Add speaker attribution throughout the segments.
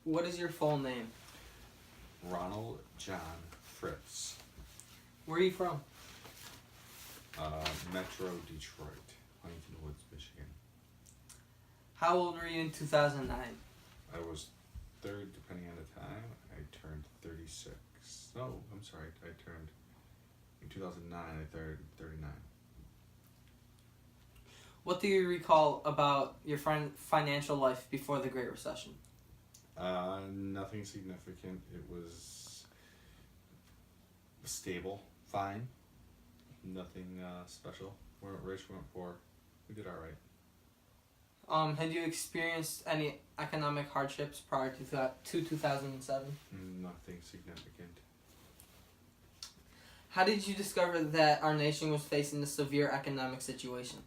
Speaker 1: What is your full name?
Speaker 2: Ronald John Fritz.
Speaker 1: Where are you from?
Speaker 2: Metro Detroit, Huntington Woods, Michigan.
Speaker 1: How old were you in 2009?
Speaker 2: I was third, depending on the time. I turned 36. No, I'm sorry. I turned, in 2009, I turned 39.
Speaker 1: What do you recall about your financial life before the Great Recession?
Speaker 2: Nothing significant. It was stable, fine. Nothing special. We weren't rich, we weren't poor. We did all right.
Speaker 1: Had you experienced any economic hardships prior to 2007?
Speaker 2: Nothing significant.
Speaker 1: How did you discover that our nation was facing a severe economic situation?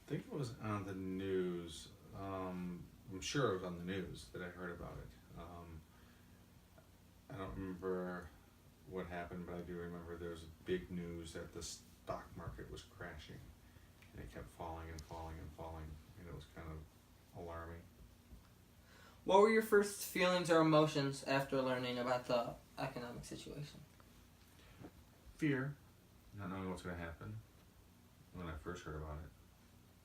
Speaker 2: I think it was on the news. I'm sure it was on the news that I heard about it. I don't remember what happened, but I do remember there was big news that the stock market was crashing, and it kept falling and falling and falling, and it was kind of alarming.
Speaker 1: What were your first feelings or emotions after learning about the economic situation?
Speaker 2: Fear, not knowing what's going to happen when I first heard about it,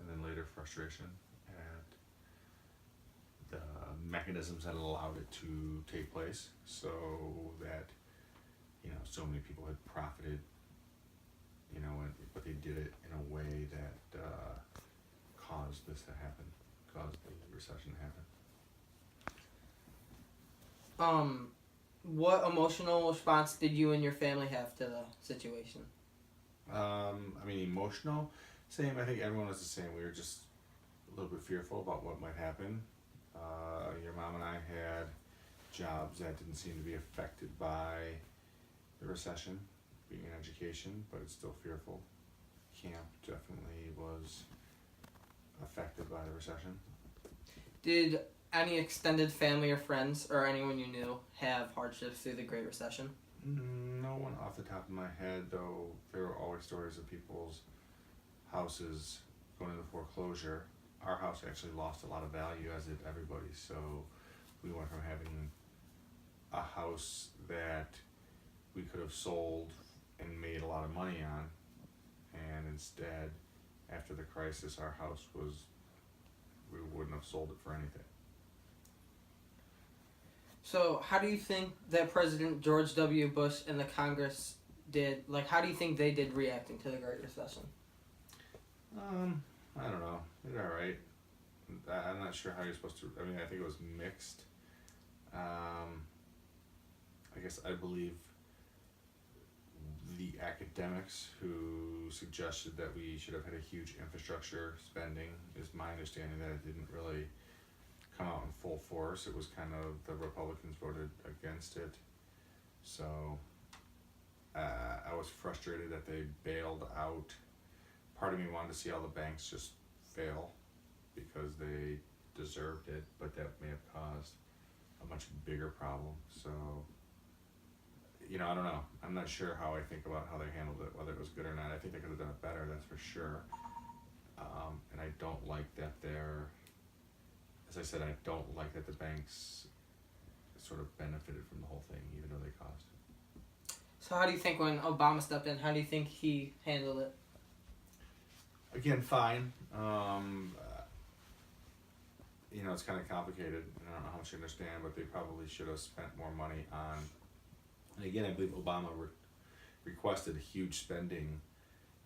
Speaker 2: and then later frustration at the mechanisms that allowed it to take place, so that so many people had profited, but they did it in a way that caused this to happen, caused the recession to happen.
Speaker 1: What emotional response did you and your family have to the situation?
Speaker 2: Emotional, same. I think everyone was the same. We were just a little bit fearful about what might happen. Your mom and I had jobs that didn't seem to be affected by the recession, being in education, but it's still fearful. Camp definitely was affected by the recession.
Speaker 1: Did any extended family or friends or anyone you knew have hardships through the Great Recession?
Speaker 2: No one off the top of my head, though there were always stories of people's houses going into foreclosure. Our house actually lost a lot of value, as did everybody, so we went from having a house that we could have sold and made a lot of money on, and instead, after the crisis, our house we wouldn't have sold it for anything.
Speaker 1: So how do you think that President George W. Bush and the Congress did, how do you think they did reacting to the Great Recession?
Speaker 2: I don't know. They did all right. I'm not sure how you're supposed to, I think it was mixed. I guess I believe the academics who suggested that we should have had a huge infrastructure spending is my understanding that it didn't really come out in full force. It was kind of the Republicans voted against it. So I was frustrated that they bailed out. Part of me wanted to see all the banks just fail because they deserved it, but that may have caused a much bigger problem. So, I don't know. I'm not sure how I think about how they handled it, whether it was good or not. I think they could have done it better, that's for sure. And I don't like that as I said, I don't like that the banks sort of benefited from the whole thing, even though they caused it.
Speaker 1: So how do you think when Obama stepped in, how do you think he handled it?
Speaker 2: Again, fine. It's kind of complicated. I don't know how much you understand, but they probably should have spent more money on. And again, I believe Obama requested huge spending.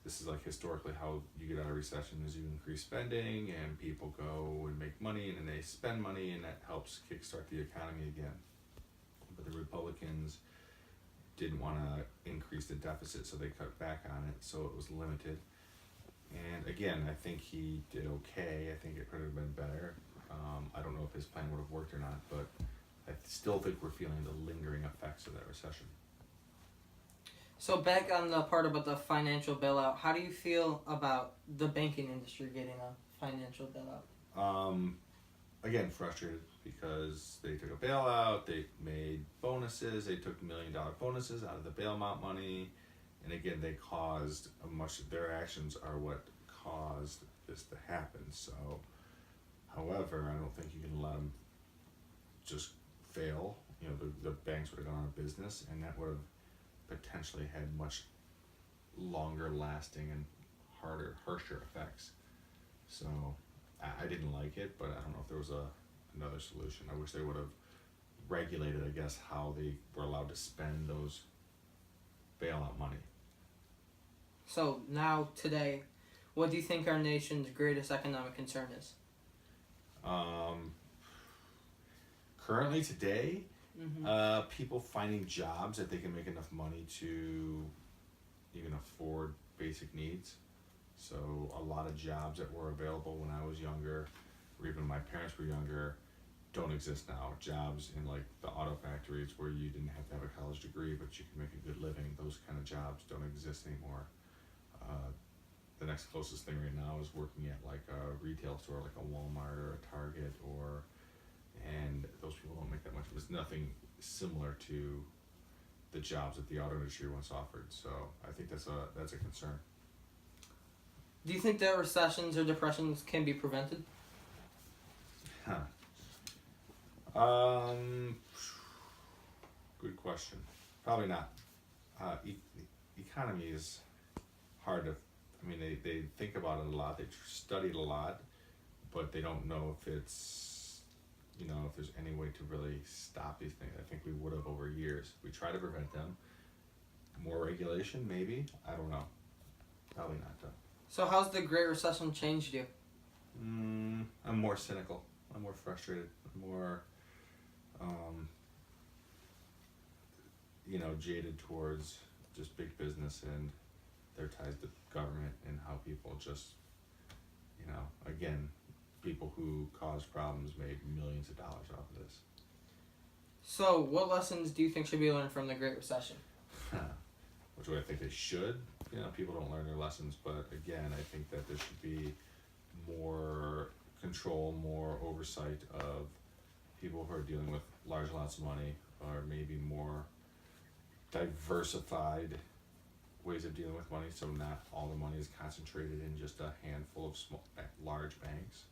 Speaker 2: This is historically how you get out of recession is you increase spending and people go and make money and then they spend money and that helps kickstart the economy again. But the Republicans didn't want to increase the deficit, so they cut back on it, so it was limited. And again, I think he did okay. I think it could have been better. I don't know if his plan would have worked or not, but I still think we're feeling the lingering effects of that recession.
Speaker 1: So back on the part about the financial bailout, how do you feel about the banking industry getting a financial bailout?
Speaker 2: Again, frustrated because they took a bailout, they made bonuses, they took $1 million bonuses out of the bailout money, and again, they caused their actions are what caused this to happen. So, however, I don't think you can let them just fail. You know, the banks would have gone out of business, and that would have potentially had much longer lasting and harsher effects. So I didn't like it, but I don't know if there was another solution. I wish they would have regulated, I guess, how they were allowed to spend those bailout money.
Speaker 1: So now, today, what do you think our nation's greatest economic concern is?
Speaker 2: Currently today,
Speaker 1: Mm-hmm.
Speaker 2: people finding jobs that they can make enough money to even afford basic needs. So a lot of jobs that were available when I was younger, or even my parents were younger, don't exist now. Jobs in like the auto factories where you didn't have to have a college degree, but you can make a good living. Those kind of jobs don't exist anymore. The next closest thing right now is working at like a retail store, like a Walmart or a Target, and those people don't make that much. There's nothing similar to the jobs that the auto industry once offered. So I think that's a concern.
Speaker 1: Do you think that recessions or depressions can be prevented?
Speaker 2: Good question. Probably not. Economy is hard to. I mean, they think about it a lot. They study it a lot, but they don't know if it's, you know, if there's any way to really stop these things. I think we would have over years. We try to prevent them. More regulation, maybe. I don't know. Probably not though.
Speaker 1: So how's the Great Recession changed you?
Speaker 2: I'm more cynical. I'm more frustrated. I'm more, jaded towards just big business and their ties to government and how people just, again, people who caused problems made millions of dollars off of this.
Speaker 1: So what lessons do you think should be learned from the Great Recession?
Speaker 2: Which way I think they should. People don't learn their lessons, but again, I think that there should be more control, more oversight of people who are dealing with large amounts of money, or maybe more diversified ways of dealing with money, so not all the money is concentrated in just a handful of large banks.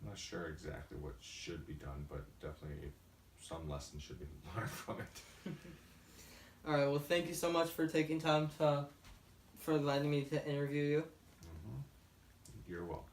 Speaker 2: I'm not sure exactly what should be done, but definitely some lessons should be learned from it.
Speaker 1: All right. Well, thank you so much for taking time for letting me to interview you.
Speaker 2: You're welcome.